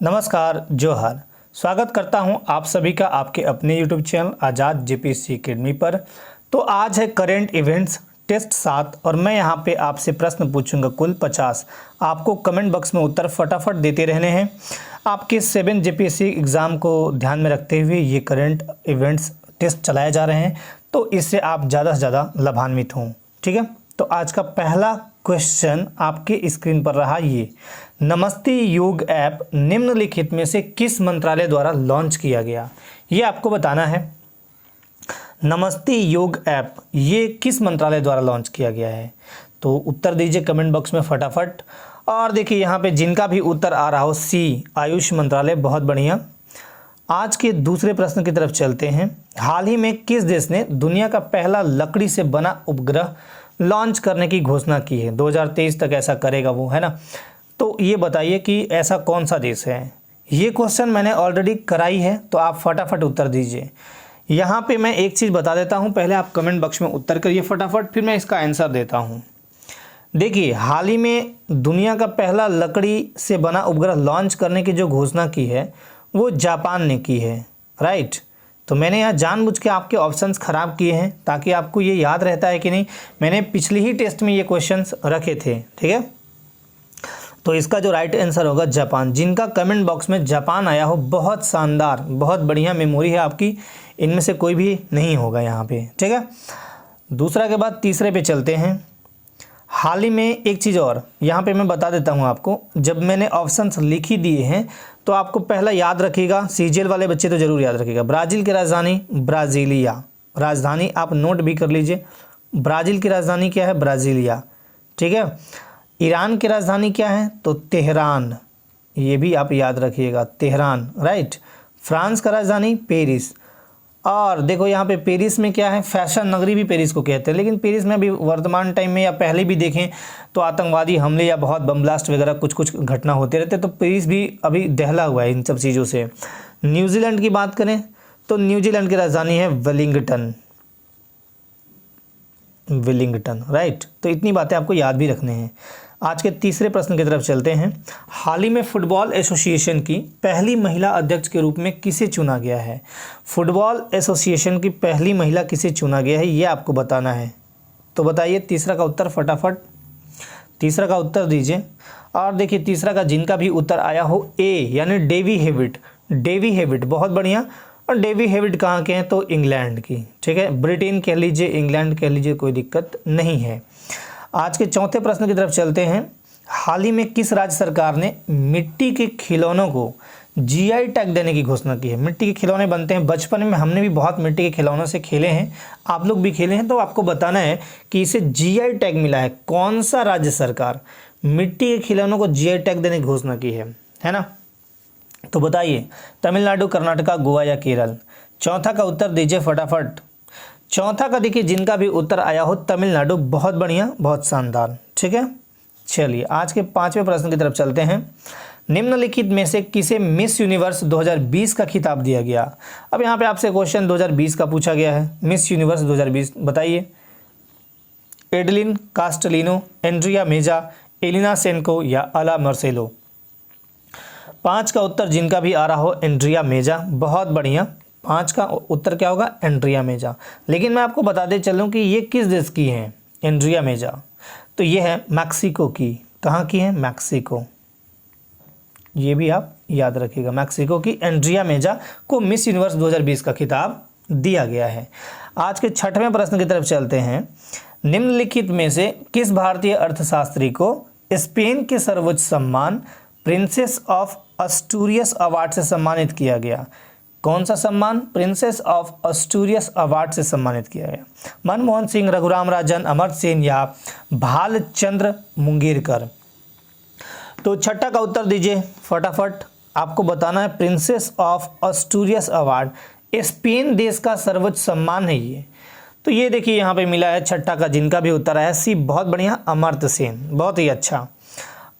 नमस्कार, जोहार। स्वागत करता हूं आप सभी का आपके अपने YouTube चैनल आज़ाद जेपीएससी एकेडमी पर। तो आज है करेंट इवेंट्स टेस्ट 7 और मैं यहां पे आपसे प्रश्न पूछूंगा कुल 50। आपको कमेंट बॉक्स में उत्तर फटाफट देते रहने हैं। आपके 7 जेपीएससी एग्ज़ाम को ध्यान में रखते हुए ये करेंट इवेंट्स टेस्ट चलाए जा रहे हैं, तो इससे आप ज़्यादा से ज़्यादा लाभान्वित हों। ठीक है, तो आज का पहला क्वेश्चन आपके स्क्रीन पर रहा ये, नमस्ते योग ऐप निम्नलिखित में से किस मंत्रालय द्वारा लॉन्च किया गया? ये आपको बताना है। नमस्ते योग ऐप ये किस मंत्रालय द्वारा लॉन्च किया गया है? तो उत्तर दीजिए कमेंट बॉक्स में फटाफट। और देखिए यहाँ पे जिनका भी उत्तर आ रहा हो सी, आयुष मंत्रालय, बहुत बढ़िया। आज के दूसरे प्रश्न की तरफ चलते हैं। हाल ही में किस देश ने दुनिया का पहला लकड़ी से बना उपग्रह लॉन्च करने की घोषणा की है? 2023 तक ऐसा करेगा वो, है ना। तो ये बताइए कि ऐसा कौन सा देश है? ये क्वेश्चन मैंने ऑलरेडी कराई है, तो आप फटाफट उत्तर दीजिए। यहाँ पे मैं एक चीज़ बता देता हूँ, पहले आप कमेंट बॉक्स में उत्तर करिए फटाफट, फिर मैं इसका आंसर देता हूँ। देखिए, हाल ही में दुनिया का पहला लकड़ी से बना उपग्रह लॉन्च करने की जो घोषणा की है वो जापान ने की है, राइट। तो मैंने यहाँ जानबूझ के आपके ऑप्शंस ख़राब किए हैं ताकि आपको ये याद रहता है कि नहीं। मैंने पिछली ही टेस्ट में ये क्वेश्चंस रखे थे, ठीक है। तो इसका जो राइट आंसर होगा जापान। जिनका कमेंट बॉक्स में जापान आया हो, बहुत शानदार, बहुत बढ़िया मेमोरी है आपकी, इनमें से कोई भी नहीं होगा यहाँ पे, ठीक है। दूसरा के बाद तीसरे पे चलते हैं। हाल ही में एक चीज़ और यहाँ पे मैं बता देता हूँ आपको, जब मैंने ऑप्शंस लिख ही दिए हैं तो आपको पहला याद रखिएगा, सीजीएल वाले बच्चे तो ज़रूर याद रखिएगा। ब्राज़ील की राजधानी ब्राज़ीलिया, राजधानी आप नोट भी कर लीजिए। ब्राज़ील की राजधानी क्या है? ब्राज़ीलिया, ठीक है। ईरान की राजधानी क्या है? तो तेहरान, ये भी आप याद रखिएगा, तेहरान, राइट। फ्रांस का राजधानी पेरिस। और देखो यहाँ पे पेरिस में क्या है? फैशन नगरी भी पेरिस को कहते हैं, लेकिन पेरिस में अभी वर्तमान टाइम में या पहले भी देखें तो आतंकवादी हमले या बहुत बम ब्लास्ट वगैरह कुछ कुछ घटना होते रहते, तो पेरिस भी अभी दहला हुआ है इन सब चीज़ों से। न्यूजीलैंड की बात करें तो न्यूजीलैंड की राजधानी है वेलिंगटन, विलिंगटन, राइट। तो इतनी बातें आपको याद भी रखने हैं। आज के तीसरे प्रश्न की तरफ चलते हैं। हाल ही में फुटबॉल एसोसिएशन की पहली महिला अध्यक्ष के रूप में किसे चुना गया है? फुटबॉल एसोसिएशन की पहली महिला किसे चुना गया है, ये आपको बताना है। तो बताइए तीसरा का उत्तर फटाफट, तीसरा का उत्तर दीजिए। और देखिए तीसरा का जिनका भी उत्तर आया हो ए, यानी डेवी हेविट, डेवी हेविट, बहुत बढ़िया। और डेवी हेविट कहाँ के हैं? तो इंग्लैंड की, ठीक है। ब्रिटेन कह लीजिए, इंग्लैंड कह लीजिए, कोई दिक्कत नहीं है। आज के चौथे प्रश्न की तरफ चलते हैं। हाल ही में किस राज्य सरकार ने मिट्टी के खिलौनों को जीआई टैग देने की घोषणा की है? मिट्टी के खिलौने बनते हैं, बचपन में हमने भी बहुत मिट्टी के खिलौनों से खेले हैं, आप लोग भी खेले हैं, तो आपको बताना है कि इसे जीआई टैग मिला है। कौन सा राज्य सरकार मिट्टी के खिलौनों को जीआई टैग देने की घोषणा की है ना। तो बताइए तमिलनाडु, कर्नाटका, गोवा या केरल? चौथा का उत्तर दीजिए फटाफट। चौथा का देखिए जिनका भी उत्तर आया हो तमिलनाडु, बहुत बढ़िया, बहुत शानदार, ठीक है। चलिए आज के पांचवें प्रश्न की तरफ चलते हैं। निम्नलिखित में से किसे मिस यूनिवर्स 2020 का खिताब दिया गया? अब यहाँ पे आपसे क्वेश्चन 2020 का पूछा गया है, मिस यूनिवर्स 2020 बताइए। एडलिन कास्टलिनो, एंड्रिया मेजा, एलिना सेनको या अला मार्सेलो? 5 का उत्तर जिनका भी आ रहा हो एंड्रिया मेजा, बहुत बढ़िया। 5 का उत्तर क्या होगा? एंड्रिया मेजा। लेकिन मैं आपको बताते चलूँ कि ये किस देश की हैं एंड्रिया मेजा? तो ये है मैक्सिको की। कहाँ की है? मैक्सिको। ये भी आप याद रखिएगा, मैक्सिको की एंड्रिया मेजा को मिस यूनिवर्स 2020 का खिताब दिया गया है। आज के छठवें प्रश्न की तरफ चलते हैं। निम्नलिखित में से किस भारतीय अर्थशास्त्री को स्पेन के सर्वोच्च सम्मान प्रिंसेस ऑफ अस्टूरियस अवार्ड से सम्मानित किया गया? कौन सा सम्मान? प्रिंसेस ऑफ अस्टूरियस अवार्ड से सम्मानित किया गया। मनमोहन सिंह, रघुराम राजन, अमर्त्य सेन या भालचंद्र मुंगेरकर? तो छठा का उत्तर दीजिए फटाफट, आपको बताना है प्रिंसेस ऑफ अस्टूरियस अवार्ड, स्पेन देश का सर्वोच्च सम्मान है ये। तो ये देखिए यहाँ पे मिला है छठा का जिनका भी उत्तर आया सी, बहुत बढ़िया, अमर्त्य सेन, बहुत ही अच्छा।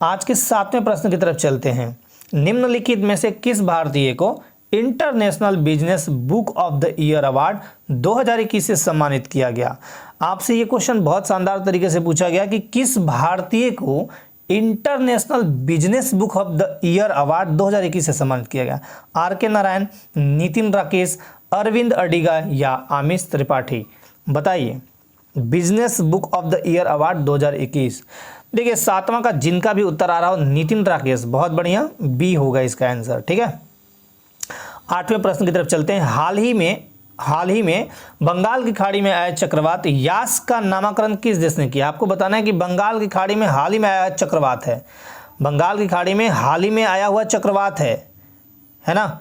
आज के सातवें प्रश्न की तरफ चलते हैं। निम्नलिखित में से किस भारतीय को international business book of the year award 2021 से सम्मानित किया गया? आपसे ये क्वेश्चन बहुत शानदार तरीके से पूछा गया कि किस भारतीय को international business book of the year award 2021 से सम्मानित किया गया? आर के नारायण, नितिन राकेश, अरविंद अडिगा या आमिष त्रिपाठी? बताइए। Business book of the year award 2021। देखिए 7वां का जिनका भी उत्तर आ रहा हो नितिन राकेश, बहुत बढ़िया, बी होगा इसका आंसर। ठीक है, 8वें प्रश्न की तरफ चलते हैं। हाल ही में बंगाल की खाड़ी में आया चक्रवात यास का नामकरण किस देश ने किया? आपको बताना है कि बंगाल की खाड़ी में हाल ही में आया चक्रवात है, बंगाल की खाड़ी में हाल ही में आया हुआ चक्रवात है ना,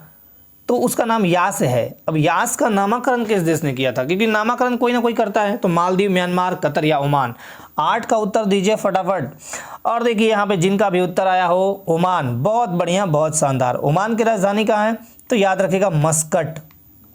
तो उसका नाम यास है। अब यास का नामकरण किस देश ने किया था? क्योंकि नामकरण कोई ना कोई करता है, तो मालदीव, म्यांमार, कतर या ओमान? 8 का उत्तर दीजिए फटाफट। और देखिए यहाँ पे जिनका भी उत्तर आया हो ओमान, बहुत बढ़िया, बहुत शानदार। ओमान की राजधानी कहाँ है? तो याद रखिएगा मस्कट।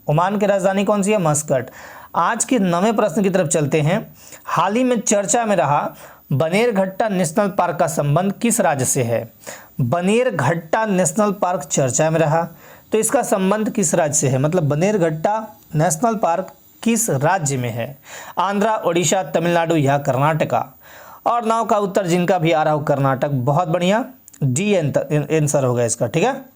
ओमान की राजधानी कौन सी है? मस्कट। आज के 9वें प्रश्न की तरफ चलते हैं। हाल ही में चर्चा में रहा बनेरघट्टा नेशनल पार्क का संबंध किस राज्य से है? बनेरघट्टा नेशनल पार्क चर्चा में रहा, तो इसका संबंध किस राज्य से है? मतलब बनेरघट्टा नेशनल पार्क किस राज्य में है? आंध्रा, ओडिशा, तमिलनाडु या कर्नाटका? और 9 का उत्तर जिनका भी आ रहा हो कर्नाटक, बहुत बढ़िया, डी आंसर होगा इसका। ठीक है,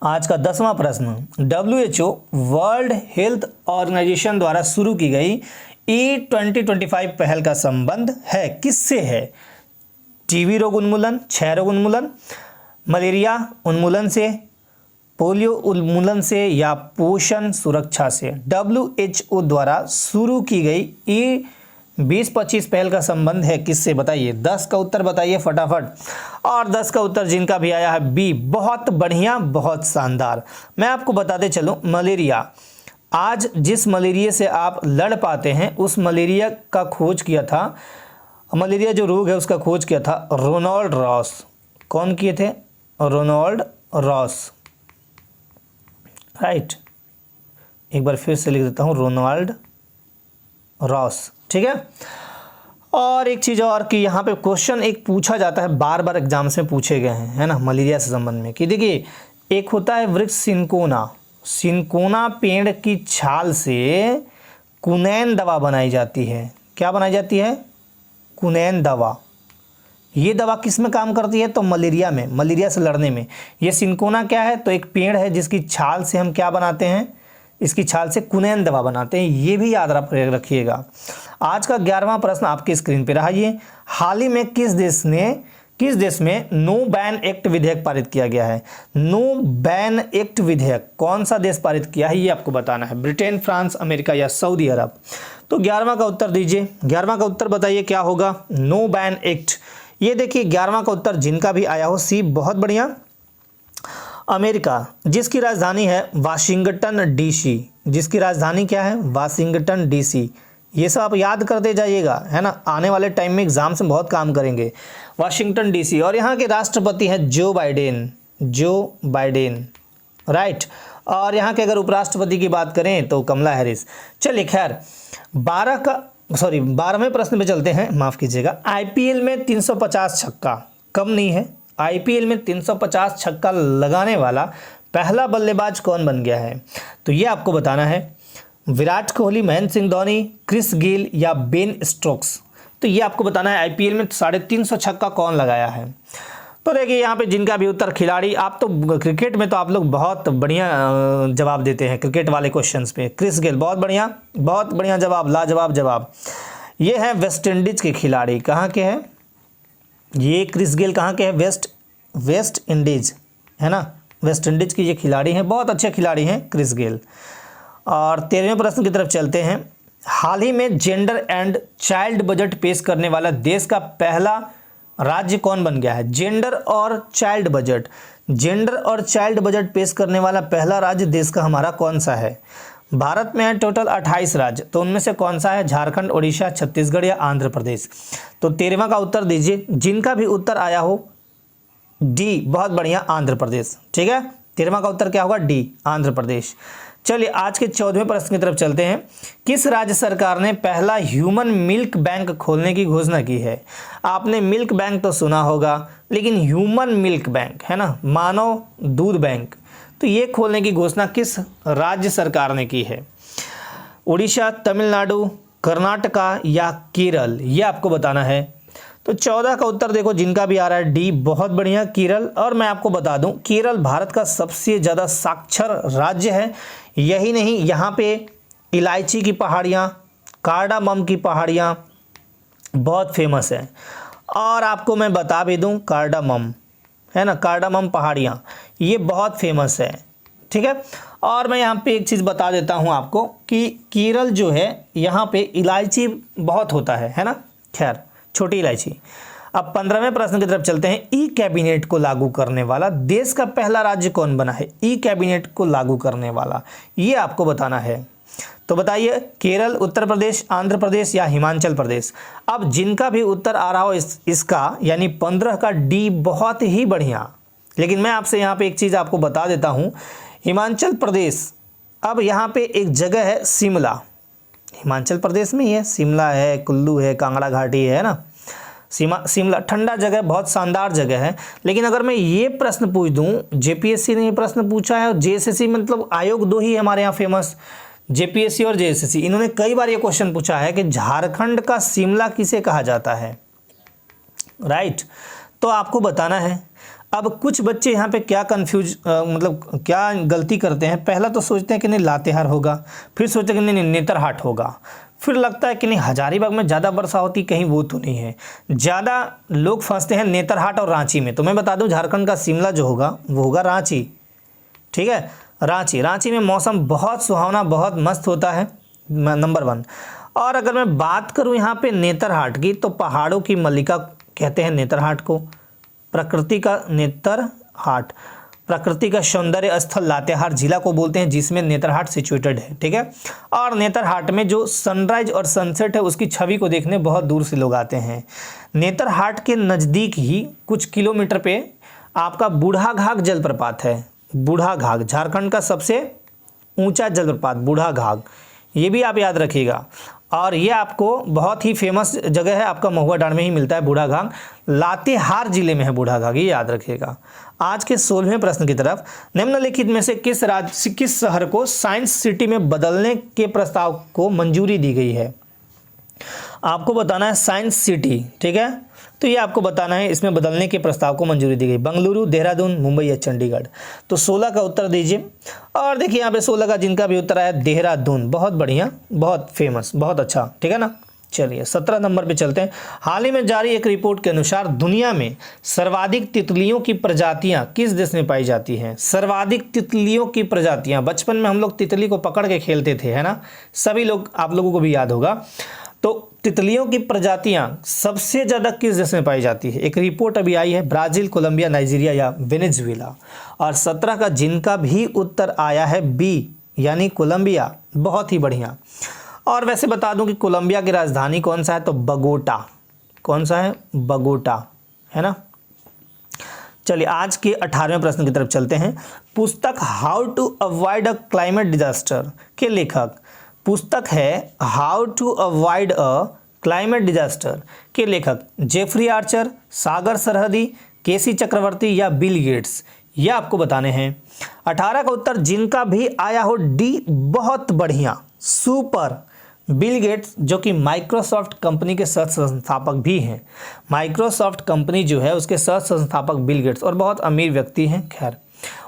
आज का 10वां प्रश्न। WHO वर्ल्ड हेल्थ ऑर्गेनाइजेशन द्वारा शुरू की गई E2025 पहल का संबंध है किससे है? टीबी रोग उन्मूलन, क्षय रोग उन्मूलन, मलेरिया उन्मूलन से, पोलियो उन्मूलन से या पोषण सुरक्षा से? WHO द्वारा शुरू की गई E2025 पहल का संबंध है किससे? बताइए। 10 का उत्तर बताइए फटाफट। और 10 का उत्तर जिनका भी आया है बी, बहुत बढ़िया, बहुत शानदार। मैं आपको बताते चलूं, मलेरिया, आज जिस मलेरिया से आप लड़ पाते हैं उस मलेरिया का खोज किया था, मलेरिया जो रोग है उसका खोज किया था रोनाल्ड रॉस। कौन किए थे? Ronald Ross, right. एक बार फिर से लिख देता हूं, रोनाल्ड रॉस। ठीक है, और एक चीज़ और कि यहाँ पे क्वेश्चन एक पूछा जाता है, बार बार एग्जाम्स में पूछे गए हैं, है ना, मलेरिया से संबंध में, कि देखिए एक होता है वृक्ष सिनकोना, सिनकोना पेड़ की छाल से कुनैन दवा बनाई जाती है। क्या बनाई जाती है? कुनैन दवा। ये दवा किस में काम करती है? तो मलेरिया में, मलेरिया से लड़ने में। ये सिनकोना क्या है? तो एक पेड़ है जिसकी छाल से हम क्या बनाते हैं? इसकी छाल से कुनैन दवा बनाते हैं, ये भी याद रखिएगा। आज का 11वां प्रश्न आपकी स्क्रीन पे रहा। ये हाल ही में किस देश में नो बैन एक्ट विधेयक पारित किया गया है? नो बैन एक्ट विधेयक कौन सा देश पारित किया है ये आपको बताना है। ब्रिटेन, फ्रांस, अमेरिका या सऊदी अरब? तो 11वां का उत्तर दीजिए। 11वां का उत्तर बताइए क्या होगा? No ban act. ये देखिए 11वां का उत्तर जिनका भी आया हो सी, बहुत बढ़िया, अमेरिका, जिसकी राजधानी है वाशिंगटन डीसी। जिसकी राजधानी क्या है? Washington DC. ये सब आप याद करते जाइएगा, है ना, आने वाले टाइम में एग्जाम्स में बहुत काम करेंगे। Washington DC. और यहाँ के राष्ट्रपति हैं जो बाइडेन, राइट। और यहाँ के अगर उपराष्ट्रपति की बात करें तो कमला हैरिस। चलिए खैर 12वें प्रश्न पे चलते हैं, माफ़ कीजिएगा। आईपीएल में 350 छक्का कम नहीं है। आईपीएल में 350 छक्का लगाने वाला पहला बल्लेबाज कौन बन गया है? तो ये आपको बताना है। विराट कोहली, महेंद्र सिंह धोनी, क्रिस गेल या बेन स्टोक्स? तो ये आपको बताना है आईपीएल में 350 छक्का कौन लगाया है। तो देखिए यहाँ पे जिनका भी उत्तर खिलाड़ी, आप तो क्रिकेट में तो आप लोग बहुत बढ़िया जवाब देते हैं क्रिकेट वाले क्वेश्चंस पे। क्रिस गेल, बहुत बढ़िया जवाब, लाजवाब जवाब। ये है वेस्ट इंडीज के खिलाड़ी। कहाँ के हैं ये? क्रिस गेल कहाँ के हैं? वेस्ट इंडीज, है ना, वेस्ट इंडीज के ये खिलाड़ी हैं, बहुत अच्छे खिलाड़ी हैं क्रिस गेल। और 13वें प्रश्न की तरफ चलते हैं। हाल ही में जेंडर एंड चाइल्ड बजट पेश करने वाला देश का पहला राज्य कौन बन गया है? जेंडर और चाइल्ड बजट पेश करने वाला पहला राज्य देश का हमारा कौन सा है? भारत में है टोटल 28 राज्य, तो उनमें से कौन सा है? झारखंड, ओडिशा, छत्तीसगढ़ या आंध्र प्रदेश? तो 13वां का उत्तर दीजिए। जिनका भी उत्तर आया हो डी, बहुत बढ़िया, आंध्र प्रदेश। ठीक है, 13वां का उत्तर क्या होगा? डी, आंध्र प्रदेश। चलिए आज के 14वें प्रश्न की तरफ चलते हैं। किस राज्य सरकार ने पहला ह्यूमन मिल्क बैंक खोलने की घोषणा की है? आपने मिल्क बैंक तो सुना होगा, लेकिन ह्यूमन मिल्क बैंक, है ना, मानव दूध बैंक, तो ये खोलने की घोषणा किस राज्य सरकार ने की है? उड़ीसा, तमिलनाडु, कर्नाटका या केरल? ये आपको बताना है। तो 14 का उत्तर देखो जिनका भी आ रहा है डी, बहुत बढ़िया, केरल। और मैं आपको बता दूं केरल भारत का सबसे ज़्यादा साक्षर राज्य है। यही नहीं, यहाँ पे इलायची की पहाड़ियाँ, कार्डामम की पहाड़ियाँ बहुत फेमस है। और आपको मैं बता भी दूं कार्डामम है ना, कार्डामम पहाड़ियाँ ये बहुत फेमस है, ठीक है। और मैं यहाँ पे एक चीज़ बता देता हूँ आपको कि केरल जो है यहाँ पे इलायची बहुत होता है ना, खैर छोटी इलायची। अब 15वें प्रश्न की तरफ चलते हैं। ई कैबिनेट को लागू करने वाला देश का पहला राज्य कौन बना है? ई कैबिनेट को लागू करने वाला ये आपको बताना है। तो बताइए, केरल, उत्तर प्रदेश, आंध्र प्रदेश या हिमाचल प्रदेश। अब जिनका भी उत्तर आ रहा हो इसका यानी 15 का डी, बहुत ही बढ़िया। लेकिन मैं आपसे यहाँ पे एक चीज़ आपको बता देता हूँ, हिमाचल प्रदेश, अब यहाँ पे एक जगह है शिमला, हिमाचल प्रदेश में ही है, शिमला है, कुल्लू है, कांगड़ा घाटी है ना, शिमला ठंडा जगह, बहुत शानदार जगह है। लेकिन अगर मैं ये प्रश्न पूछ दूं, जेपीएससी ने ये प्रश्न पूछा है और जेएसएससी, मतलब आयोग दो ही है हमारे यहाँ फेमस, जेपीएससी और जेएसएससी, इन्होंने कई बार ये क्वेश्चन पूछा है कि झारखंड का शिमला किसे कहा जाता है, राइट। तो आपको बताना है। अब कुछ बच्चे यहाँ पे क्या मतलब क्या गलती करते हैं, पहला तो सोचते हैं कि नहीं लातेहार होगा, फिर सोचते हैं कि नहीं नेतरहाट होगा, फिर लगता है कि नहीं हजारीबाग में ज़्यादा वर्षा होती, कहीं वो तो नहीं है। ज़्यादा लोग फंसते हैं नेतरहाट और रांची में। तो मैं बता दूं झारखंड का शिमला जो होगा वो होगा रांची, ठीक है, रांची में मौसम बहुत सुहावना, बहुत मस्त होता है, नंबर 1। और अगर मैं बात करूं यहाँ पे नेतरहाट की, तो पहाड़ों की मल्लिका कहते हैं नेतरहाट को, प्रकृति का नेतरहाट, प्रकृति का सौंदर्य स्थल लातेहार जिला को बोलते हैं, जिसमें नेतरहाट सिचुएटेड है, ठीक है। और नेतरहाट में जो सनराइज और सनसेट है उसकी छवि को देखने बहुत दूर से लोग आते हैं। नेतरहाट के नज़दीक ही कुछ किलोमीटर पे आपका बूढ़ाघाघ जलप्रपात है। बूढ़ाघाघ झारखंड का सबसे ऊंचा जलप्रपात बूढ़ाघाघ, ये भी आप याद रखिएगा। और ये आपको बहुत ही फेमस जगह है, आपका महुआ डांड में ही मिलता है बूढ़ाघाघ, लातेहार जिले में है बूढ़ाघाघ, ये याद रखिएगा। आज के 16वें प्रश्न की तरफ, निम्नलिखित में से किस शहर को साइंस सिटी में बदलने के प्रस्ताव को मंजूरी दी गई है? आपको बताना है साइंस सिटी, ठीक है। तो ये आपको बताना है इसमें बदलने के प्रस्ताव को मंजूरी दी गई, बंगलुरु, देहरादून, मुंबई या चंडीगढ़। तो 16 का उत्तर दीजिए। और देखिए यहाँ पे 16 का जिनका भी उत्तर आया देहरादून, बहुत बढ़िया, बहुत फेमस, बहुत अच्छा, ठीक है ना। चलिए 17 नंबर पे चलते हैं। हाल ही में जारी एक रिपोर्ट के अनुसार दुनिया में सर्वाधिक तितलियों की प्रजातियां किस देश में पाई जाती हैं? सर्वाधिक तितलियों की प्रजातियां, बचपन में हम लोग तितली को पकड़ के खेलते थे, है ना, सभी लोग, आप लोगों को भी याद होगा। तो तितलियों की प्रजातियां सबसे ज़्यादा किस देश में पाई जाती है? एक रिपोर्ट अभी आई है, ब्राज़ील, कोलंबिया, नाइजीरिया या वेनेजुएला। और 17 का जिनका भी उत्तर आया है बी, यानी कोलंबिया, बहुत ही बढ़िया। और वैसे बता दूं कि कोलंबिया की राजधानी कौन सा है? तो बगोटा। कौन सा है? बगोटा, है ना। चलिए आज के 18वें प्रश्न की तरफ चलते हैं। पुस्तक how to avoid a climate disaster के लेखक, पुस्तक है how to avoid a climate disaster के लेखक जेफरी आर्चर, सागर सरहदी, केसी चक्रवर्ती या बिल गेट्स, ये आपको बताने हैं। 18 का उत्तर जिनका भी आया हो डी, बहुत बढ़िया, सुपर, बिल गेट्स, जो कि माइक्रोसॉफ्ट कंपनी के सह संस्थापक भी हैं। माइक्रोसॉफ्ट कंपनी जो है उसके सह संस्थापक बिल गेट्स, और बहुत अमीर व्यक्ति हैं। खैर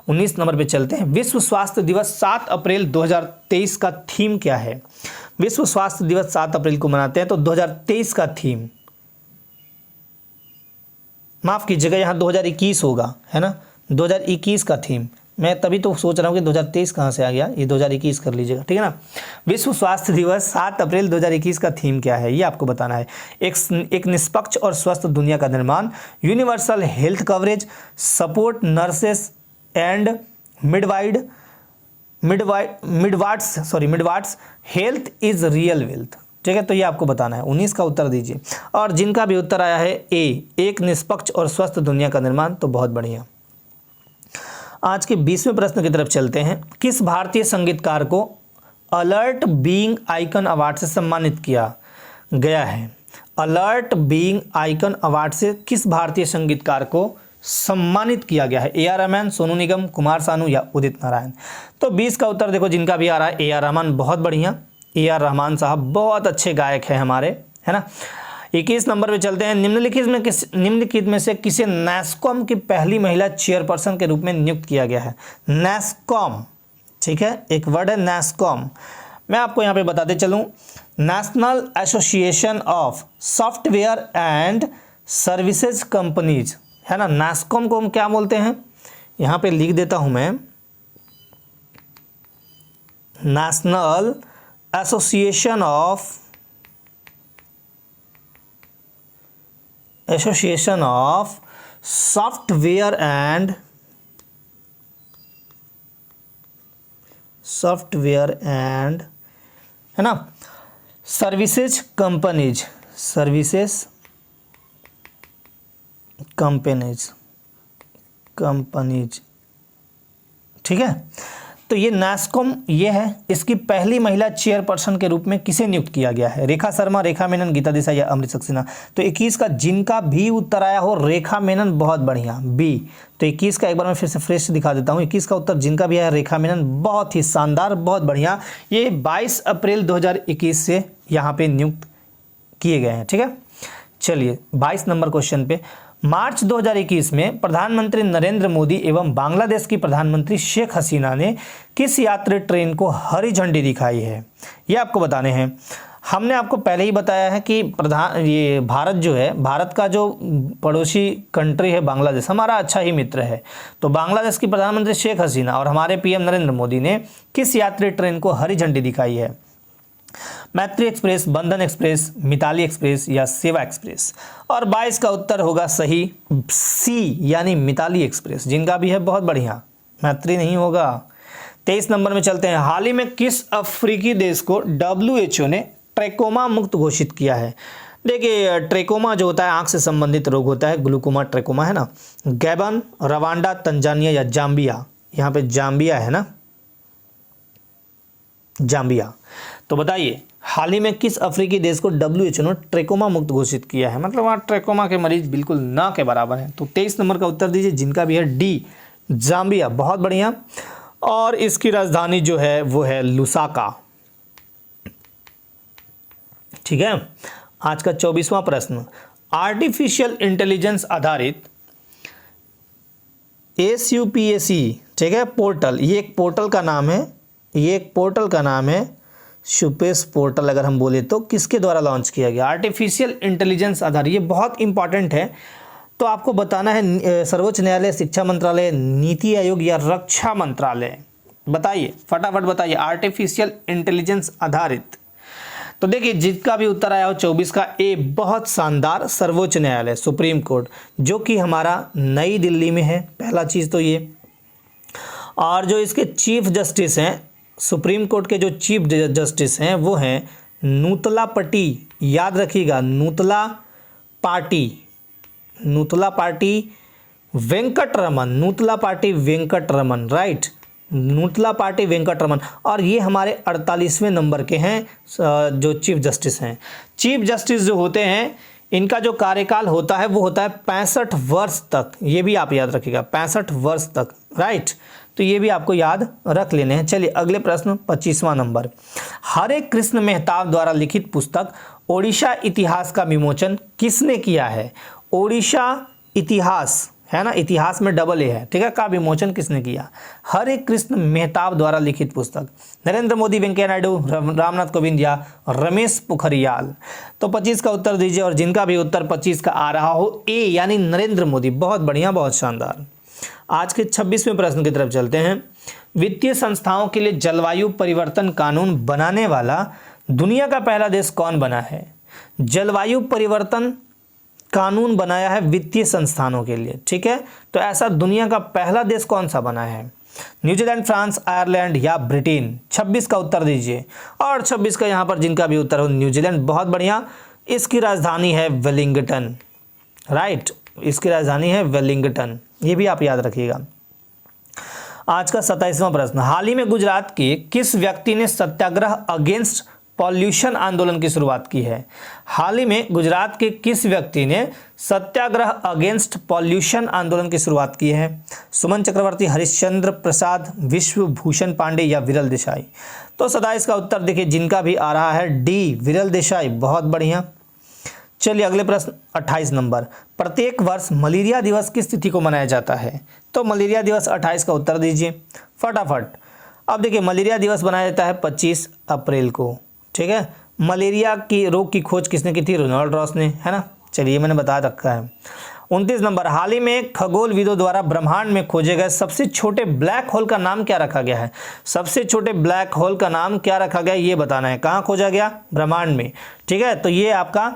19 नंबर पे चलते हैं। विश्व स्वास्थ्य दिवस 7 अप्रैल 2023 का थीम क्या है? विश्व स्वास्थ्य दिवस 7 अप्रैल को मनाते हैं, तो 2023 का थीम, माफ कीजिएगा यहाँ 2021 होगा, है ना, 2021 का थीम। मैं तभी तो सोच रहा हूँ कि 2023 कहाँ से आ गया, ये 2021 कर लीजिएगा, ठीक है ना। विश्व स्वास्थ्य दिवस 7 अप्रैल 2021 का थीम क्या है, ये आपको बताना है। एक निष्पक्ष और स्वस्थ दुनिया का निर्माण, universal health coverage, support nurses and midwives, health is real wealth, ठीक है। तो ये आपको बताना है। 19 का उत्तर दीजिए। और जिनका भी उत्तर आया है ए, एक निष्पक्ष और स्वस्थ दुनिया का निर्माण, तो बहुत बढ़िया। आज के 20वें प्रश्न की तरफ चलते हैं। किस भारतीय संगीतकार को अलर्ट बीइंग आइकन अवार्ड से सम्मानित किया गया है? अलर्ट बीइंग आइकन अवार्ड से किस भारतीय संगीतकार को सम्मानित किया गया है? ए.आर. रहमान, सोनू निगम, कुमार सानू या उदित नारायण। तो 20 का उत्तर देखो जिनका भी आ रहा है ए.आर. रहमान, बहुत बढ़िया, ए.आर. रहमान साहब बहुत अच्छे गायक हैं हमारे, है ना। 21 नंबर पे चलते हैं। निम्नलिखित में से किसे नैस्कॉम की पहली महिला चेयरपर्सन के रूप में नियुक्त किया गया है? नैस्कॉम, ठीक है, एक वर्ड है नैस्कॉम। मैं आपको यहाँ पे बताते चलूँ, national association of software and services companies, है ना। नैस्कॉम को हम क्या बोलते हैं? यहाँ पे लिख देता हूँ मैं, national association of software and, है ना, सर्विसेज कंपनीज, ठीक है। तो ये नैस्कॉम ये है, इसकी पहली महिला चेयरपर्सन के रूप में किसे नियुक्त किया गया है? रेखा शर्मा, रेखा मेनन, गीता देसाई या अमृत सक्सेना? तो 21 का जिनका भी उत्तर आया हो, रेखा मेनन, बहुत बढ़िया, बी। तो 21 का एक बार मैं फिर से फ्रेश दिखा देता हूँ। 21 का उत्तर जिनका भी आया रेखा मेनन, बहुत ही शानदार, बहुत बढ़िया। ये 22 अप्रैल 2021 से यहाँ पे नियुक्त किए गए हैं, ठीक है। चलिए 22 नंबर क्वेश्चन पे, मार्च 2021 में प्रधानमंत्री नरेंद्र मोदी एवं बांग्लादेश की प्रधानमंत्री शेख हसीना ने किस यात्री ट्रेन को हरी झंडी दिखाई है? ये आपको बताने हैं। हमने आपको पहले ही बताया है कि ये भारत जो है, भारत का जो पड़ोसी कंट्री है बांग्लादेश, हमारा अच्छा ही मित्र है। तो बांग्लादेश की प्रधानमंत्री शेख हसीना और हमारे पीएम नरेंद्र मोदी ने किस यात्री ट्रेन को हरी झंडी दिखाई है? मैत्री एक्सप्रेस, बंधन एक्सप्रेस, मिताली एक्सप्रेस या सेवा एक्सप्रेस? और 22 का उत्तर होगा सही सी, यानी मिताली एक्सप्रेस। जिनका भी है बहुत बढ़िया, मैत्री नहीं होगा। 23 नंबर में चलते हैं। हाल ही में किस अफ्रीकी देश को WHO ने ट्रैकोमा मुक्त घोषित किया है? देखिए, ट्रैकोमा जो होता है आंख से संबंधित रोग होता है, ग्लूकोमा ट्रैकोमा, है ना। गैबन, रवांडा, तंजानिया या जाम्बिया? यहाँ पे जाम्बिया है ना, जाम्बिया। तो बताइए, हाल ही में किस अफ्रीकी देश को WHO ने ट्रैकोमा मुक्त घोषित किया है? मतलब वहाँ ट्रैकोमा के मरीज बिल्कुल ना के बराबर हैं। तो 23 नंबर का उत्तर दीजिए, जिनका भी है डी, जाम्बिया, बहुत बढ़िया। और इसकी राजधानी जो है वो है लुसाका, ठीक है। आज का 24वां प्रश्न, आर्टिफिशियल इंटेलिजेंस आधारित SUPAC, ठीक है, पोर्टल, ये एक पोर्टल का नाम है, शुपेस पोर्टल अगर हम बोले तो, किसके द्वारा लॉन्च किया गया? आर्टिफिशियल इंटेलिजेंस आधारित, ये बहुत इंपॉर्टेंट है। तो आपको बताना है सर्वोच्च न्यायालय, शिक्षा मंत्रालय, नीति आयोग या रक्षा मंत्रालय? बताइए, फटाफट बताइए। आर्टिफिशियल इंटेलिजेंस आधारित, तो देखिए जिसका भी उत्तर आया हो 24 का ए, बहुत शानदार, सर्वोच्च न्यायालय, सुप्रीम कोर्ट, जो कि हमारा नई दिल्ली में है, पहला चीज़ तो ये। और जो इसके चीफ जस्टिस हैं, सुप्रीम कोर्ट के जो चीफ जस्टिस हैं वो हैं नूतलापटी, याद रखिएगा, नूतलापाटी वेंकटरमन, राइट, नूतलापाटी वेंकटरमन। और ये हमारे 48वें नंबर के हैं जो चीफ जस्टिस हैं। चीफ जस्टिस जो होते हैं, इनका जो कार्यकाल होता है वो होता है 65 वर्ष तक, ये भी आप याद रखिएगा, 65 वर्ष तक, राइट। तो ये भी आपको याद रख लेने हैं। चलिए अगले प्रश्न, 25वां नंबर, हरे कृष्ण मेहताब द्वारा लिखित पुस्तक ओडिशा इतिहास का विमोचन किसने किया है? ओडिशा इतिहास, है ना, इतिहास में डबल ए है, ठीक है, का विमोचन किसने किया? हरे कृष्ण मेहताब द्वारा लिखित पुस्तक, नरेंद्र मोदी, वेंकैया नायडू, रामनाथ कोविंद या रमेश पोखरियाल? तो 25 का उत्तर दीजिए, और जिनका भी उत्तर 25 का आ रहा हो ए, यानी नरेंद्र मोदी, बहुत बढ़िया, बहुत शानदार। आज के 26वें प्रश्न की तरफ चलते हैं। वित्तीय संस्थाओं के लिए जलवायु परिवर्तन कानून बनाने वाला दुनिया का पहला देश कौन बना है? जलवायु परिवर्तन कानून बनाया है वित्तीय संस्थानों के लिए, ठीक है। तो ऐसा दुनिया का पहला देश कौन सा बना है? न्यूजीलैंड, फ्रांस, आयरलैंड या ब्रिटेन? 26 का उत्तर दीजिए, और 26 का यहाँ पर जिनका भी उत्तर हो न्यूजीलैंड, बहुत बढ़िया। इसकी राजधानी है वेलिंगटन, राइट, इसकी राजधानी है वेलिंगटन, ये भी आप याद रखिएगा। आज का 27वां प्रश्न, हाल ही में गुजरात के किस व्यक्ति ने सत्याग्रह अगेंस्ट पॉल्यूशन आंदोलन की शुरुआत की है? हाल ही में गुजरात के किस व्यक्ति ने सत्याग्रह अगेंस्ट पॉल्यूशन आंदोलन की शुरुआत की है? सुमन चक्रवर्ती, हरिश्चंद्र प्रसाद, विश्वभूषण पांडे या विरल देसाई? तो 27 का उत्तर देखिए, जिनका भी आ रहा है डी, विरल देसाई, बहुत बढ़िया। चलिए अगले प्रश्न 28 नंबर, प्रत्येक वर्ष मलेरिया दिवस किस तिथि को मनाया जाता है? तो मलेरिया दिवस 28 का उत्तर दीजिए फटाफट। अब देखिए मलेरिया दिवस मनाया जाता है 25 अप्रैल को, ठीक है। मलेरिया की रोग की खोज किसने की थी? रोनाल्ड रॉस ने, है ना। चलिए मैंने बता रखा है। 29 नंबर, हाल ही में खगोलविदों द्वारा ब्रह्मांड में खोजे गए सबसे छोटे ब्लैक होल का नाम क्या रखा गया है? सबसे छोटे ब्लैक होल का नाम क्या रखा गया ये बताना है। कहाँ खोजा गया? ब्रह्मांड में, ठीक है। तो ये आपका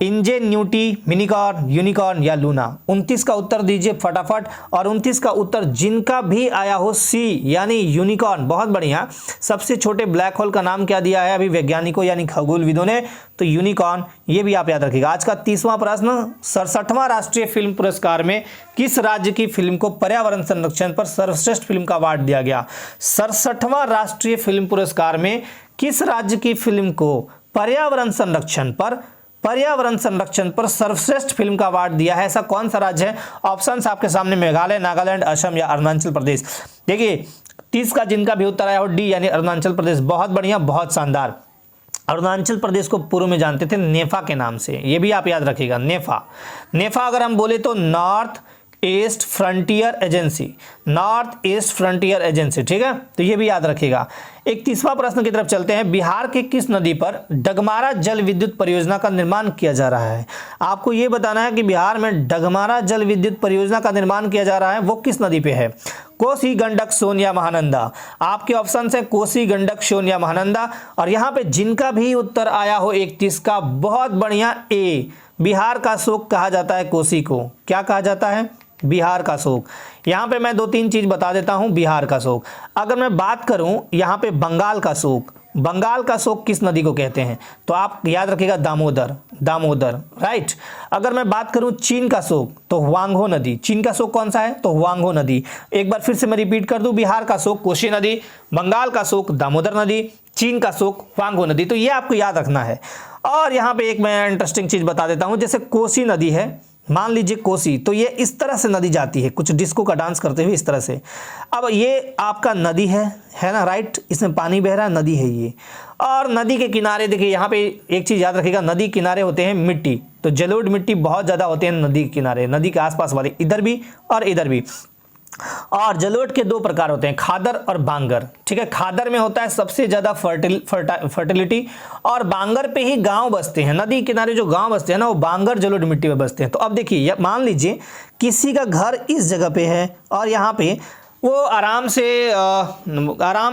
इंजेन्यूटी, मिनिकॉर्न, यूनिकॉर्न या लूना। 29 का उत्तर दीजिए फटाफट। और 29 का उत्तर जिनका भी आया हो सी यानी यूनिकॉर्न, बहुत बढ़िया। सबसे छोटे ब्लैक होल का नाम क्या दिया है अभी वैज्ञानिकों यानी खगोलविदों ने? तो यूनिकॉर्न, ये भी आप याद रखिएगा। आज का 30वां प्रश्न, 67वां राष्ट्रीय फिल्म पुरस्कार में किस राज्य की फिल्म को पर्यावरण संरक्षण पर सर्वश्रेष्ठ फिल्म का अवार्ड दिया गया? 67वां राष्ट्रीय फिल्म पुरस्कार में किस राज्य की फिल्म को पर्यावरण संरक्षण पर सर्वश्रेष्ठ फिल्म का अवार्ड दिया है? ऐसा कौन सा राज्य है? ऑप्शंस आपके सामने, मेघालय, नागालैंड, असम या अरुणाचल प्रदेश। देखिए 30 का जिनका भी उत्तर आया हो डी यानी अरुणाचल प्रदेश। बहुत बढ़िया, बहुत शानदार। अरुणाचल प्रदेश को पूर्व में जानते थे नेफा के नाम से, ये भी आप याद रखिएगा। नेफा अगर हम बोले तो north east frontier agency, north east frontier agency, ठीक है। तो ये भी याद रखिएगा। 31वां प्रश्न की तरफ चलते हैं। बिहार के किस नदी पर डगमारा जल विद्युत परियोजना का निर्माण किया जा रहा है? आपको ये बताना है कि बिहार में डगमारा जल विद्युत परियोजना का निर्माण किया जा रहा है, वो किस नदी पे है? कोसी, गंडक, सोन या महानंदा। आपके ऑप्शन है कोसी, गंडक, सोन या महानंदा। और यहाँ पे जिनका भी उत्तर आया हो 31 का, बहुत बढ़िया, ए, बिहार का शोक कहा जाता है कोसी को। क्या कहा जाता है? बिहार का शोक। यहाँ पे मैं 2-3 चीज बता देता हूँ। बिहार का शोक, अगर मैं बात करूँ यहाँ पे बंगाल का शोक, बंगाल का शोक किस नदी को कहते हैं? तो आप याद रखिएगा दामोदर, राइट। अगर मैं बात करूं चीन का शोक तो हुआंगहो नदी। चीन का शोक कौन सा है? तो हुआंगहो नदी। एक बार फिर से मैं रिपीट कर दूं, बिहार का शोक कोसी नदी, बंगाल का शोक दामोदर नदी, चीन का शोक हुआंगहो नदी। तो ये आपको याद रखना है। और यहाँ पे एक मैं इंटरेस्टिंग चीज बता देता हूं, जैसे कोसी नदी है, मान लीजिए कोसी, तो ये इस तरह से नदी जाती है, कुछ डिस्को का डांस करते हुए इस तरह से। अब ये आपका नदी है ना, राइट, इसमें पानी बह रहा है, नदी है ये। और नदी के किनारे देखिए, यहाँ पे एक चीज याद रखिएगा, नदी किनारे होते हैं मिट्टी, तो जलोढ़ मिट्टी बहुत ज्यादा होते हैं नदी के किनारे, नदी के आसपास वाले, इधर भी और इधर भी। और जलोढ़ के 2 प्रकार होते हैं, खादर और बांगर, ठीक है। खादर में होता है सबसे ज्यादा फर्टिलिटी, और बांगर पे ही गांव बसते हैं। नदी किनारे जो गांव बसते हैं ना, वो बांगर जलोढ़ मिट्टी में बसते हैं। तो अब देखिए, मान लीजिए किसी का घर इस जगह पे है और यहाँ पे वो आराम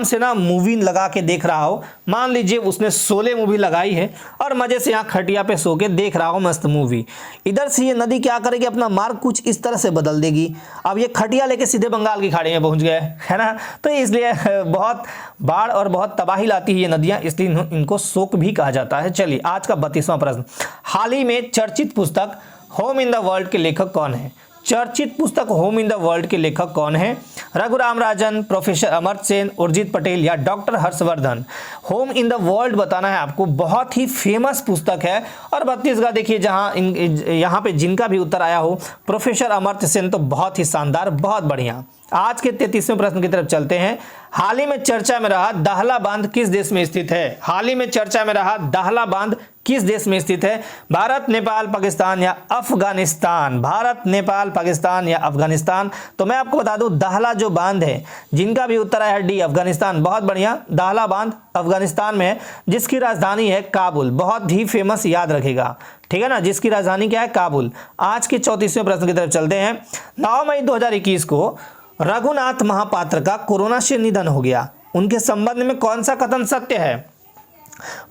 से ना मूवी लगा के देख रहा हो। मान लीजिए उसने शोले मूवी लगाई है और मजे से यहाँ खटिया पे सो के देख रहा हो मस्त मूवी। इधर से ये नदी क्या करेगी, अपना मार्ग कुछ इस तरह से बदल देगी। अब ये खटिया लेके सीधे बंगाल की खाड़ी में पहुंच गए, है ना। तो इसलिए बहुत बाढ़ और बहुत तबाही लाती है ये नदियाँ, इसलिए इनको शोक भी कहा जाता है। चलिए आज का 32वां प्रश्न, हाल ही में चर्चित पुस्तक होम इन द वर्ल्ड के लेखक कौन है? चर्चित पुस्तक होम इन द वर्ल्ड के लेखक कौन है? रघुराम राजन, प्रोफेसर अमर्त्य सेन, उर्जित पटेल या doctor Harshvardhan. Home in the world बताना है आपको, बहुत ही फेमस पुस्तक है। और 32 का देखिए, जहां यहाँ पे जिनका भी उत्तर आया हो प्रोफेसर अमर्त्य सेन, तो बहुत ही शानदार, बहुत बढ़िया। आज के 33वें प्रश्न की तरफ चलते हैं। हाल ही में चर्चा में रहा दाहला बांध किस देश में स्थित है? हाल ही में चर्चा में रहा दाहला बांध किस देश में स्थित है? भारत, नेपाल, पाकिस्तान या अफगानिस्तान? भारत, नेपाल, पाकिस्तान या अफगानिस्तान? तो मैं आपको बता दूं, दाहला जो बांध है, जिनका भी उत्तर आया डी अफगानिस्तान, बहुत बढ़िया। दाहला बांध अफगानिस्तान में है, जिसकी राजधानी है काबुल। बहुत ही फेमस, याद रखिएगा, ठीक है ना, जिसकी राजधानी क्या है? काबुल। आज के 34वें प्रश्न की तरफ चलते हैं। 9 मई 2021 को रघुनाथ महापात्र का कोरोना से निधन हो गया। उनके संबंध में कौन सा कथन सत्य है?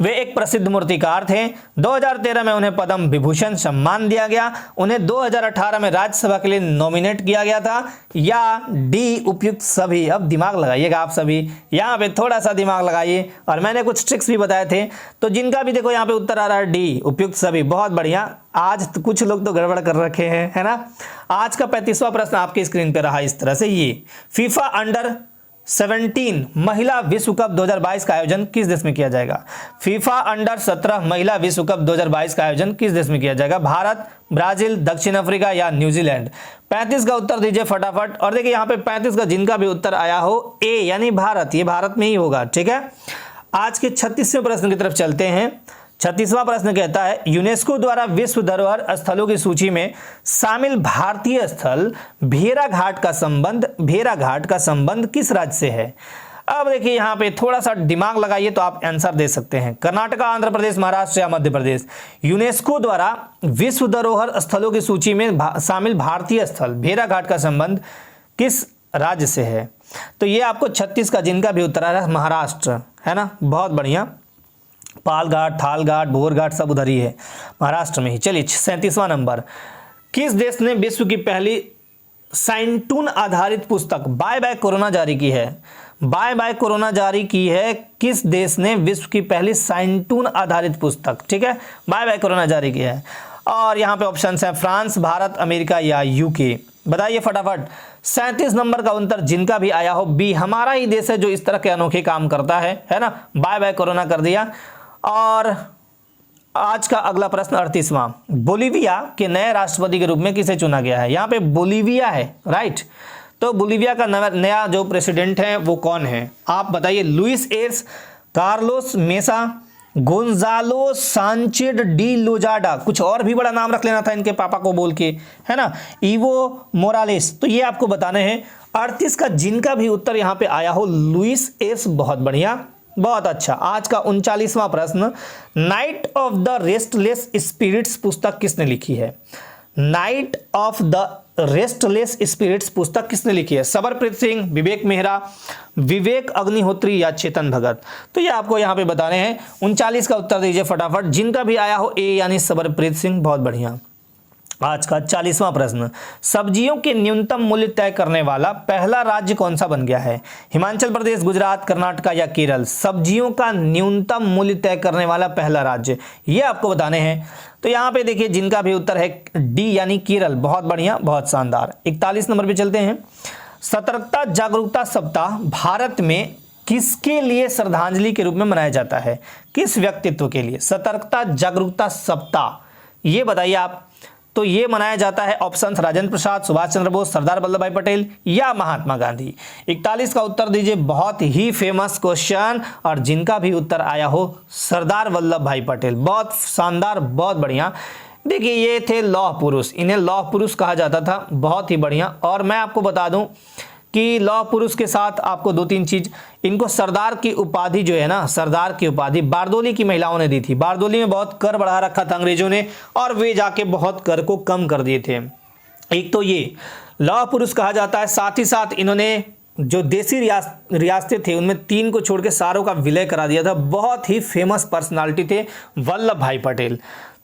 वे एक प्रसिद्ध मूर्तिकार थे। 2013 में उन्हें पद्म विभूषण सम्मान दिया गया। उन्हें 2018 में राज्यसभा के लिए नॉमिनेट किया गया था, या डी उपयुक्त सभी? अब दिमाग लगाइएगा आप सभी, यहाँ पे थोड़ा सा दिमाग लगाइए, और मैंने कुछ ट्रिक्स भी बताए थे। तो जिनका भी देखो यहाँ पे उत्तर आ रहा है डी उपयुक्त सभी, बहुत बढ़िया। आज तो कुछ लोग तो गड़बड़ कर रखे हैं, है ना। आज का 35वां प्रश्न आपकी स्क्रीन पे रहा इस तरह से, ये फीफा अंडर 17 महिला विश्व कप 2022 का आयोजन किस देश में किया जाएगा? फीफा अंडर 17 महिला विश्व कप 2022 का आयोजन किस देश में किया जाएगा? भारत, ब्राजील, दक्षिण अफ्रीका या न्यूजीलैंड? 35 का उत्तर दीजिए फटाफट। और देखिए यहाँ पे 35 का जिनका भी उत्तर आया हो ए यानी भारत, ये भारत में ही होगा, ठीक है। आज के 36वें प्रश्न की तरफ चलते हैं। 36वां प्रश्न कहता है यूनेस्को द्वारा विश्व धरोहर स्थलों की सूची में शामिल भारतीय स्थल भेड़ाघाट का संबंध किस राज्य से है। अब देखिए यहाँ पे थोड़ा सा दिमाग लगाइए तो आप आंसर दे सकते हैं। कर्नाटक, आंध्र प्रदेश, महाराष्ट्र या मध्य प्रदेश। यूनेस्को द्वारा विश्व धरोहर स्थलों की सूची में शामिल भारतीय स्थल भेड़ाघाट का संबंध किस राज्य से है। तो ये आपको 36 का जिनका भी उत्तर है महाराष्ट्र, है ना। बहुत बढ़िया। पालघाट, थालघाट, भोरघाट सब उधर ही है, महाराष्ट्र में ही। चलिए 37वां नंबर, किस देश ने विश्व की पहली साइंटून आधारित पुस्तक बाय बाय कोरोना जारी की है। बाय बाय कोरोना जारी की है किस देश ने विश्व की पहली साइंटून आधारित पुस्तक, ठीक है, बाय बाय कोरोना जारी की है। और यहाँ पे ऑप्शन है फ्रांस, भारत, अमेरिका या यूके। बताइए फटाफट। 37 नंबर का उत्तर जिनका भी आया हो बी, हमारा ही देश है जो इस तरह के अनोखे काम करता है ना। बाय बाय कोरोना कर दिया। और आज का अगला प्रश्न 38वां, बोलीविया के नए राष्ट्रपति के रूप में किसे चुना गया है। यहाँ पे बोलीविया है, राइट। तो बोलीविया का नया जो प्रेसिडेंट है वो कौन है, आप बताइए। Luis Arce, Carlos Mesa, Gonzalo Sanchez de Lozada, कुछ और भी बड़ा नाम रख लेना था इनके पापा को बोल के, है ना, इवो मोरालेस। तो ये आपको बताने हैं। 38 का जिनका भी उत्तर यहाँ पे आया हो लुइस एस, बहुत बढ़िया, बहुत अच्छा। आज का 39वां प्रश्न, night of the restless spirits पुस्तक किसने लिखी है। Night of the restless spirits पुस्तक किसने लिखी है। सबरप्रीत सिंह, विवेक मेहरा, विवेक अग्निहोत्री या चेतन भगत। तो ये आपको यहाँ पे बताने हैं। 39 का उत्तर दीजिए फटाफट। जिनका भी आया हो ए यानी सबरप्रीत सिंह, बहुत बढ़िया। आज का 40वां प्रश्न, सब्जियों के न्यूनतम मूल्य तय करने वाला पहला राज्य कौन सा बन गया है। हिमाचल प्रदेश, गुजरात, कर्नाटक या केरल। सब्जियों का न्यूनतम मूल्य तय करने वाला पहला राज्य, ये आपको बताने हैं। तो यहाँ पे देखिए जिनका भी उत्तर है डी यानी केरल, बहुत बढ़िया, बहुत शानदार। 41 नंबर पे चलते हैं। सतर्कता जागरूकता सप्ताह भारत में किसके लिए श्रद्धांजलि के रूप में मनाया जाता है, किस व्यक्तित्व के लिए। सतर्कता जागरूकता सप्ताह ये बताइए आप। तो ये मनाया जाता है ऑप्शन राजेंद्र प्रसाद, सुभाष चंद्र बोस, सरदार वल्लभ भाई पटेल या महात्मा गांधी। 41 का उत्तर दीजिए, बहुत ही फेमस क्वेश्चन। और जिनका भी उत्तर आया हो सरदार वल्लभ भाई पटेल, बहुत शानदार, बहुत बढ़िया। देखिए ये थे लौह पुरुष, इन्हें लौह पुरुष कहा जाता था, बहुत ही बढ़िया। और मैं आपको बता दूं कि लौह पुरुष के साथ आपको 2-3 चीज, इनको सरदार की उपाधि जो है ना, सरदार की उपाधि बारदोली की महिलाओं ने दी थी। बारदोली में बहुत कर बढ़ा रखा था अंग्रेजों ने और वे जाके बहुत कर को कम कर दिए थे। एक तो ये लौह पुरुष कहा जाता है। साथ ही साथ इन्होंने जो देसी रियासतें थे उनमें 3 को छोड़ के सारों का विलय करा दिया था। बहुत ही फेमस पर्सनालिटी थे वल्लभ भाई पटेल।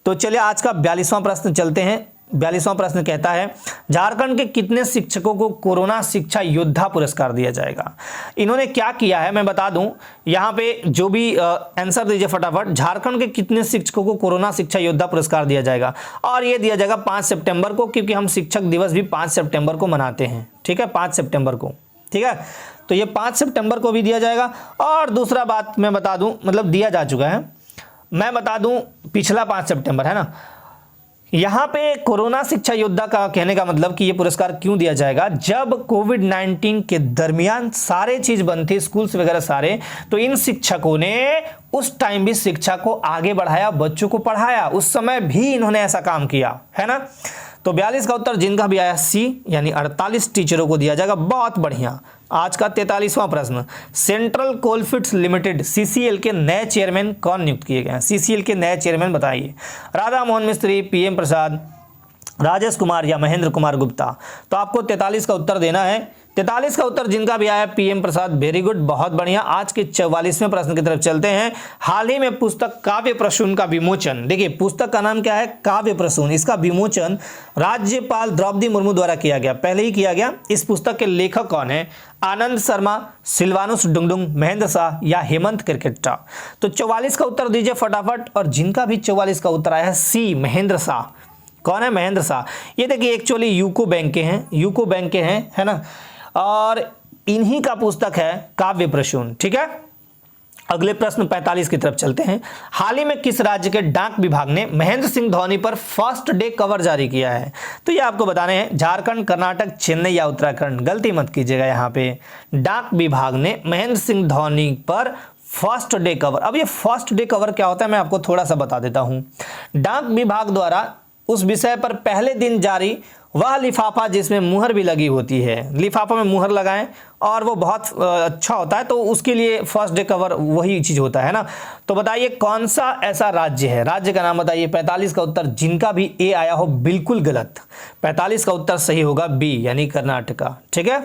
तो चलिए आज का 42वां प्रश्न चलते हैं। 42वां प्रश्न कहता है झारखंड के कितने शिक्षकों को कोरोना शिक्षा योद्धा पुरस्कार दिया जाएगा। इन्होंने क्या किया है मैं बता दूं, यहाँ पे जो भी आंसर दीजिए फटाफट। झारखंड के कितने शिक्षकों को कोरोना शिक्षा योद्धा पुरस्कार दिया जाएगा, और ये दिया जाएगा 5 सितंबर को, क्योंकि हम शिक्षक दिवस भी 5 सितंबर को मनाते हैं, ठीक है, 5 सितंबर को, ठीक है। तो ये 5 सितंबर को भी दिया जाएगा। और दूसरा बात मैं बता दूं, मतलब दिया जा चुका है, मैं बता दूं पिछला 5 सितंबर है ना। यहाँ पे कोरोना शिक्षा योद्धा का कहने का मतलब कि ये पुरस्कार क्यों दिया जाएगा, जब कोविड-19 के दरमियान सारे चीज बंद थे, स्कूल्स वगैरह सारे, तो इन शिक्षकों ने उस टाइम भी शिक्षा को आगे बढ़ाया, बच्चों को पढ़ाया, उस समय भी इन्होंने ऐसा काम किया है ना। तो 42 का उत्तर जिनका भी आया सी यानी 48 टीचरों को दिया जाएगा, बहुत बढ़िया। आज का 43वां प्रश्न, सेंट्रल कोलफील्ड्स लिमिटेड सीसीएल के नए चेयरमैन कौन नियुक्त किए गए हैं। सीसीएल के नए चेयरमैन बताइए। राधा मोहन मिस्त्री, पीएम प्रसाद, राजेश कुमार या महेंद्र कुमार गुप्ता। तो आपको 43 का उत्तर देना है। 43 का उत्तर जिनका भी आया पीएम प्रसाद, वेरी गुड, बहुत बढ़िया। आज के 44वें प्रश्न की तरफ चलते हैं। हाल ही में पुस्तक काव्य प्रसून का विमोचन, देखिए पुस्तक का नाम क्या है, काव्य प्रसून, इसका विमोचन राज्यपाल द्रौपदी मुर्मू द्वारा किया गया, पहले ही किया गया। इस पुस्तक के लेखक कौन है, आनंद शर्मा, सिल्वानुस डुंगडुंग, महेंद्र शाह या हेमंत किरकिट्टा। तो 44 का उत्तर दीजिए फटाफट। और जिनका भी 44 का उत्तर आया है सी महेंद्र शाह। कौन है, महेंद्र शाह। ये देखिए एक्चुअली यूको बैंक के हैं, यूको बैंक के हैं, है ना, और इन्हीं का पुस्तक है काव्य प्रसून, ठीक है। अगले प्रश्न 45 की तरफ चलते हैं। हाल ही में किस राज्य के डाक विभाग ने महेंद्र सिंह धोनी पर फर्स्ट डे कवर जारी किया है। तो ये आपको बताने हैं, झारखंड, कर्नाटक, चेन्नई या उत्तराखंड। गलती मत कीजिएगा, यहाँ पे डाक विभाग ने महेंद्र सिंह धोनी पर फर्स्ट डे कवर। अब ये फर्स्ट डे कवर क्या होता है मैं आपको थोड़ा सा बता देता हूं। डाक विभाग द्वारा उस विषय पर पहले दिन जारी वह लिफाफा जिसमें मुहर भी लगी होती है, लिफाफा में मुहर लगाएं और वो बहुत अच्छा होता है, तो उसके लिए फर्स्ट डे कवर वही चीज होता है ना। तो बताइए कौन सा ऐसा राज्य है, राज्य का नाम बताइए। 45 का उत्तर जिनका भी ए आया हो बिल्कुल गलत, 45 का उत्तर सही होगा बी यानी कर्नाटका। ठीक है,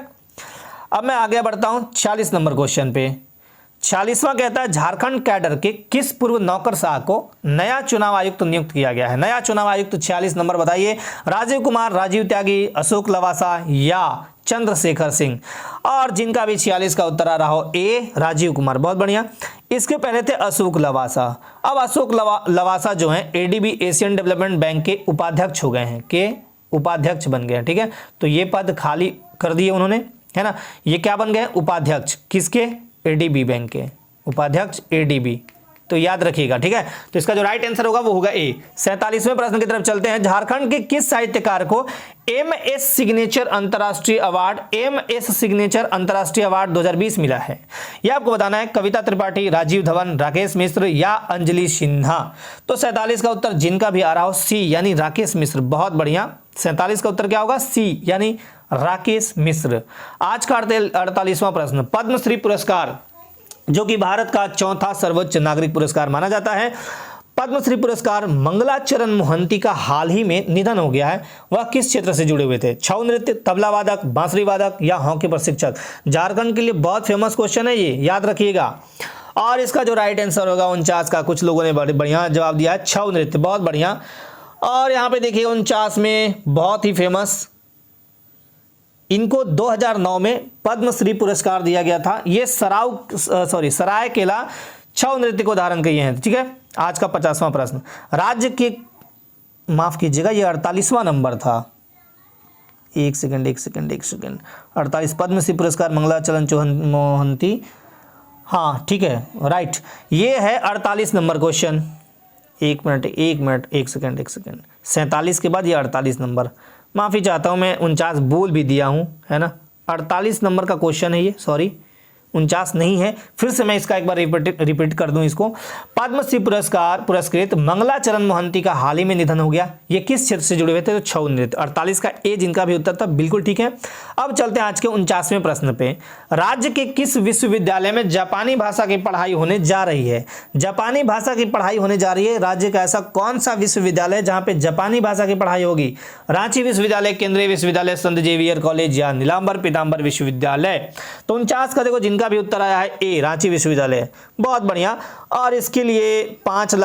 अब मैं आगे बढ़ता हूं 46 नंबर क्वेश्चन पे। 46वां कहता है झारखंड कैडर के किस पूर्व नौकरशाह को नया चुनाव आयुक्त नियुक्त किया गया है। नया चुनाव आयुक्त 46 नंबर बताइए। राजीव कुमार, राजीव त्यागी, अशोक लवासा या चंद्रशेखर सिंह। और जिनका भी 46 का उत्तर आ रहा हो ए राजीव कुमार, बहुत बढ़िया। इसके पहले थे अशोक लवासा। अब अशोक लवासा जो है एडीबी एशियन डेवलपमेंट बैंक के उपाध्यक्ष हो गए हैं, के उपाध्यक्ष बन गए हैं। ठीक है, तो ये पद खाली कर दिए उन्होंने, है ना। ये क्या बन गए उपाध्यक्ष, किसके, एडीबी बैंक के उपाध्यक्ष एडीबी, तो याद रखिएगा। ठीक है, तो इसका जो राइट आंसर होगा वो होगा ए। 47वें प्रश्न की तरफ चलते हैं। झारखंड के किस साहित्यकार को एमएस सिग्नेचर अंतरराष्ट्रीय अवार्ड, एमएस सिग्नेचर अंतरराष्ट्रीय अवार्ड 2020 मिला है? यह आपको बताना है। कविता त्रिपाठी, राजीव धवन, राकेश मिश्र या अंजलि सिन्हा। तो 47 का उत्तर जिनका भी आ रहा हो सी यानी राकेश मिश्र, बहुत बढ़िया। 47 का उत्तर क्या होगा सी यानी राकेश मिश्र। आज का 48वां प्रश्न। पद्मश्री पुरस्कार जो कि भारत का चौथा सर्वोच्च नागरिक पुरस्कार माना जाता है, पद्मश्री पुरस्कार मंगलाचरण मोहंती का हाल ही में निधन हो गया है। वह किस क्षेत्र से जुड़े हुए थे? छऊ नृत्य, तबला वादक, बांसुरी वादक या हॉकी प्रशिक्षक। झारखंड के लिए बहुत फेमस क्वेश्चन है ये, याद रखिएगा। और इसका जो राइट आंसर होगा 49 का, कुछ लोगों ने बड़े बढ़िया जवाब दिया है छऊ नृत्य, बहुत बढ़िया। और यहाँ पे देखिए 49 में बहुत ही फेमस, इनको 2009 में पद्मश्री पुरस्कार दिया गया था। ये सरायकेला छऊ नृत्य को धारण किए हैं। ठीक है, आज का 50वां प्रश्न। राज्य के, माफ कीजिएगा ये 48वां नंबर था, एक सेकंड 48 पद्मश्री पुरस्कार मंगलाचरण मोहंती, हाँ ठीक है राइट, ये है 48 नंबर क्वेश्चन। एक मिनट 47 के बाद ये 48 नंबर, माफ़ी चाहता हूँ मैं 49 बोल भी दिया हूँ, है ना। 48 नंबर का क्वेश्चन है ये, सॉरी 49 नहीं है। फिर से मैं इसका एक बार रिपीट कर दूं इसको। पद्मश्री पुरस्कार पुरस्कृत मंगलाचरण मोहंती का हाल ही में निधन हो गया। ये किस क्षेत्र से जुड़े हुए थे? तो छऊ नृत्य। 48 का ए जिनका भी उत्तर था बिल्कुल ठीक है। अब चलते हैं आज के 49वें प्रश्न पे। राज्य के किस विश्वविद्यालय में जापानी भाषा की पढ़ाई होने जा रही है? जापानी भाषा की पढ़ाई होने जा रही है। राज्य का ऐसा कौन सा विश्वविद्यालय जहां पे जापानी भाषा की पढ़ाई होगी? रांची विश्वविद्यालय, केंद्रीय विश्वविद्यालय, संत जेवियर कॉलेज या नीलांबर पीताम्बर विश्वविद्यालय। तो 49 का देखो जिनका भी उत्तर आया है ए रांची विश्वविद्यालय, बहुत बढ़िया। और इसके लिए 5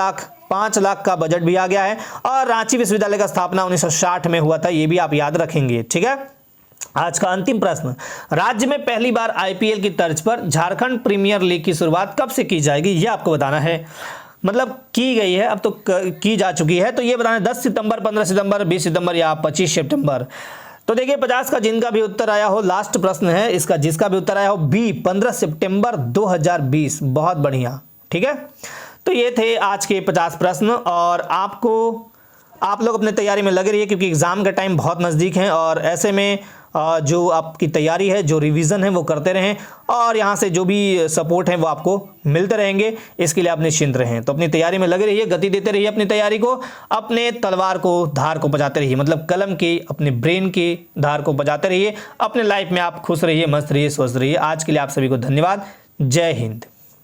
लाख का बजट भी आ गया है। और रांची विश्वविद्यालय का स्थापना 1960 में हुआ था, ये भी आप याद रखेंगे। ठीक है, आज का अंतिम प्रश्न। राज्य में पहली बार आईपीएल की तर्ज पर झारखंड प्रीमियर लीग की शुरुआत कब से की जाएगी? ये आपको बताना है। मतलब की गई है, अब तो की जा चुकी है, तो ये बताना है 10 सितंबर, 15 सितंबर, 20 सितंबर या 25 सितंबर। तो देखिए 50 का जिनका भी उत्तर आया हो, लास्ट प्रश्न है इसका, जिसका भी उत्तर आया हो बी 15 सितंबर 2020, बहुत बढ़िया। ठीक है, तो ये थे आज के 50 प्रश्न। और आप लोग अपने तैयारी में लगे रहिए क्योंकि एग्जाम का टाइम बहुत नज़दीक है, और ऐसे में जो आपकी तैयारी है, जो रिवीजन है वो करते रहें, और यहाँ से जो भी सपोर्ट है वो आपको मिलते रहेंगे। इसके लिए आप निश्चिंत रहें। तो अपनी तैयारी में लगे रहिए, गति देते रहिए अपनी तैयारी को, अपने तलवार को धार को बजाते रहिए, मतलब कलम की, अपने ब्रेन की धार को बजाते रहिए। अपने लाइफ में आप खुश रहिए, मस्त रहिए, स्वस्थ रहिए। आज के लिए आप सभी को धन्यवाद। जय हिंद।